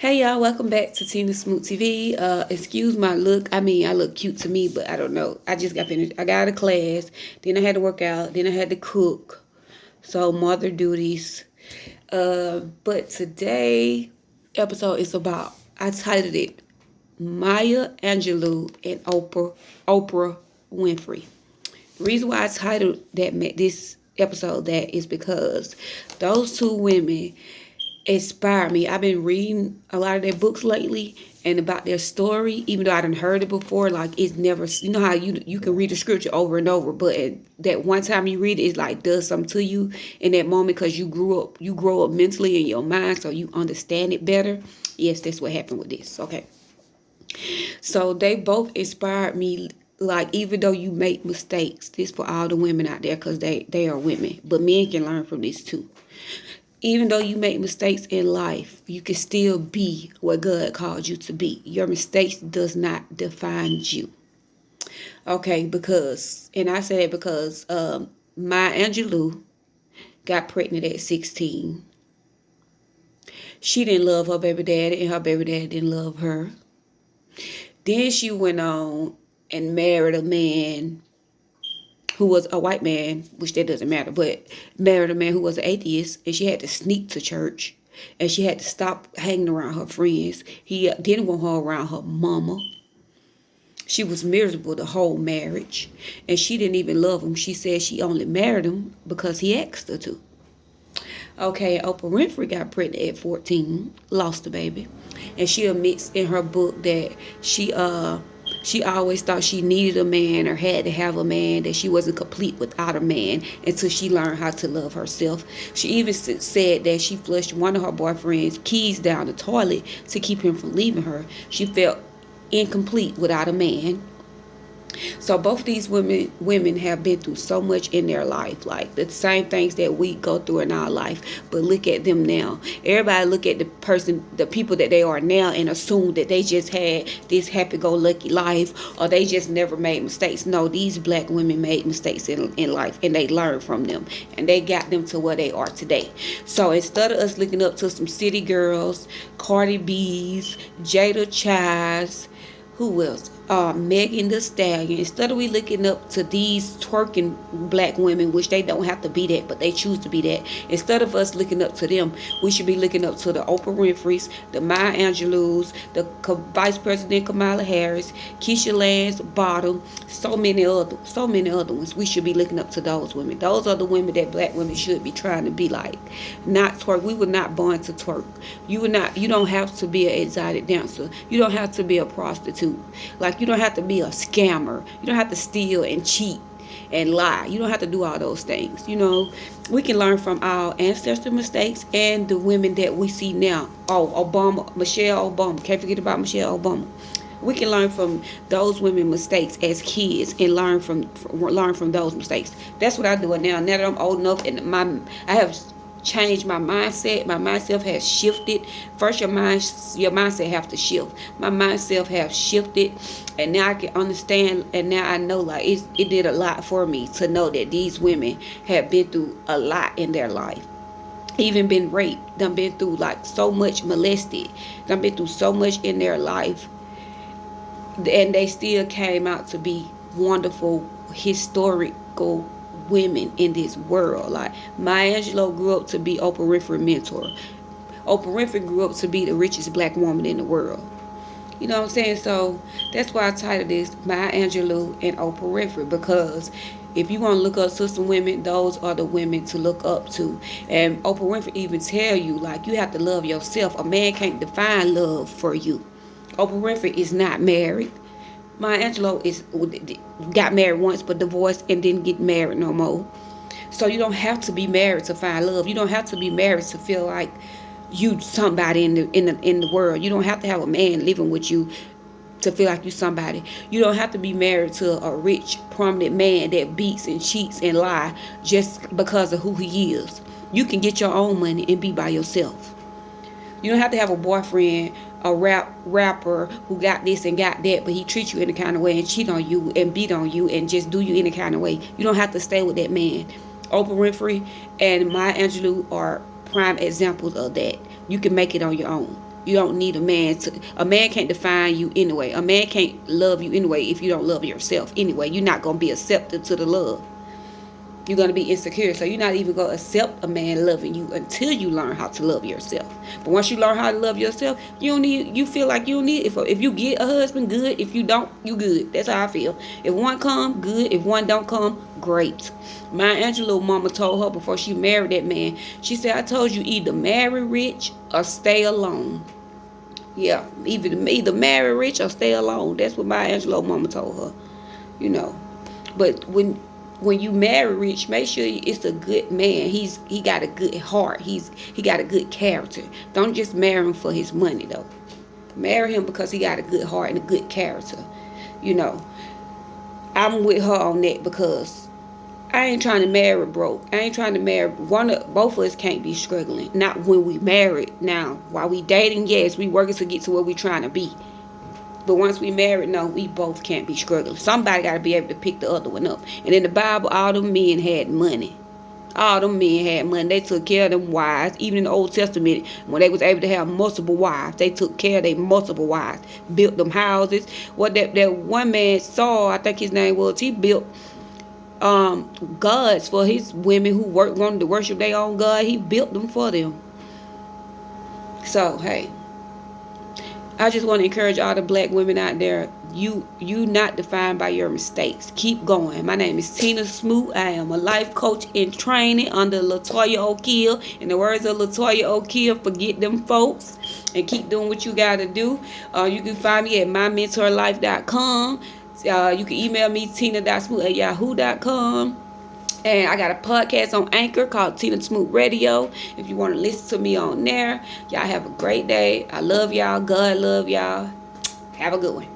Hey y'all, welcome back to Tina Smoot TV. Excuse my look. I mean, I look cute to me, but I don't know. I just got finished. I got out of class, then I had to work out, then I had to cook. So mother duties. But today episode is about, I titled it Maya Angelou and Oprah Winfrey. The reason why I titled this episode that is because those two women inspire me. I've been reading a lot of their books lately and about their story, even though I done heard it before. Like, it's never, you know how you can read the scripture over and over, but that one time you read it, it's like does something to you in that moment because you grow up mentally in your mind, so you understand it better. Yes, that's what happened with this. Okay, so they both inspired me. Like, even though you make mistakes, this for all the women out there, because they are women, but men can learn from this too. Even though you make mistakes in life, you can still be what God called you to be. Your mistakes does not define you. Okay, and I say that because Maya Angelou got pregnant at 16. She didn't love her baby daddy, and her baby daddy didn't love her. Then she went on and married a man who was a white man, which that doesn't matter, but married a man who was an atheist, and she had to sneak to church, and she had to stop hanging around her friends. He didn't want her around her mama. She was miserable the whole marriage, and she didn't even love him. She said she only married him because he asked her to. Okay, Oprah Winfrey got pregnant at 14, lost the baby, and she admits in her book that she always thought she needed a man or had to have a man, that she wasn't complete without a man until she learned how to love herself. She even said that she flushed one of her boyfriend's keys down the toilet to keep him from leaving her. She felt incomplete without a man. So both of these women have been through so much in their life, like the same things that we go through in our life. But look at them now. Everybody look at the people that they are now, and assume that they just had this happy-go-lucky life, or they just never made mistakes. No, these black women made mistakes in life, and they learned from them, and they got them to where they are today. So instead of us looking up to some city girls, Cardi B's, Jada Chaz, who else? Megan Thee Stallion. Instead of we looking up to these twerking black women, which they don't have to be that, but they choose to be that. Instead of us looking up to them, we should be looking up to the Oprah Winfreys, the Maya Angelou's, the Vice President Kamala Harris, Keisha Lance Bottom, so many other ones. We should be looking up to those women. Those are the women that black women should be trying to be like. Not twerk. We were not born to twerk. You don't have to be an exotic dancer. You don't have to be a prostitute. Like, you don't have to be a scammer. You don't have to steal and cheat and lie. You don't have to do all those things. We can learn from our ancestor mistakes and the women that we see now. Michelle Obama. Can't forget about Michelle Obama. We can learn from those women mistakes as kids and learn from those mistakes. That's what I do now. Now that I'm old enough, and I have changed my mindset. My mindset has shifted. First, your mindset have to shift. My mindset have shifted, and now I can understand. And now I know, like, it did a lot for me to know that these women have been through a lot in their life. Even been raped. Done been through like so much molested. Done been through so much in their life, and they still came out to be wonderful, historical women in this world. Like, Maya Angelou grew up to be Oprah Winfrey's mentor. Oprah Winfrey grew up to be the richest black woman in the world. You know what I'm saying? So that's why I titled this Maya Angelou and Oprah Winfrey, because if you want to look up to some women, those are the women to look up to. And Oprah Winfrey even tell you, like, you have to love yourself. A man can't define love for you. Oprah Winfrey is not married. Maya Angelou got married once, but divorced and didn't get married no more. So you don't have to be married to find love. You don't have to be married to feel like you somebody in the world. You don't have to have a man living with you to feel like you somebody. You don't have to be married to a rich, prominent man that beats and cheats and lie just because of who he is. You can get your own money and be by yourself. You don't have to have a boyfriend, a rapper who got this and got that, but he treats you in a kind of way and cheat on you and beat on you and just do you in a kind of way. You don't have to stay with that man. Oprah Winfrey and Maya Angelou are prime examples of that. You can make it on your own. You don't need a man to. A man can't define you anyway. A man can't love you anyway if you don't love yourself anyway. You're not gonna be accepted to the love. You're going to be insecure. So you're not even going to accept a man loving you until you learn how to love yourself. But once you learn how to love yourself, you feel like you don't need, if you get a husband, good. If you don't, you good. That's how I feel. If one come, good. If one don't come, great. My Angelou mama told her before she married that man, she said, I told you either marry rich or stay alone. Yeah, either marry rich or stay alone. That's what my Angelou mama told her. But when you marry rich, make sure it's a good man. He got a good heart. He got a good character. Don't just marry him for his money though. Marry him because he got a good heart and a good character. I'm with her on that because I ain't trying to marry broke. I ain't trying to marry both of us can't be struggling. Not when we married. Now, while we dating, yes, we working to get to where we trying to be. But once we married, no, we both can't be struggling. Somebody got to be able to pick the other one up. And in the Bible, all them men had money. All them men had money. They took care of them wives. Even in the Old Testament, when they was able to have multiple wives, they took care of their multiple wives. Built them houses. What that one man saw, I think his name was, he built gods for his women who wanted to worship their own God. He built them for them. So, hey. I just want to encourage all the black women out there. You not defined by your mistakes. Keep going. My name is Tina Smoot. I am a life coach in training under LaToya O'Keel. In the words of LaToya O'Keel, forget them folks and keep doing what you got to do. You can find me at mymentorlife.com. You can email me tina.smoot@yahoo.com. And I got a podcast on Anchor called Tina Smoot Radio. If you want to listen to me on there, y'all have a great day. I love y'all. God love y'all. Have a good one.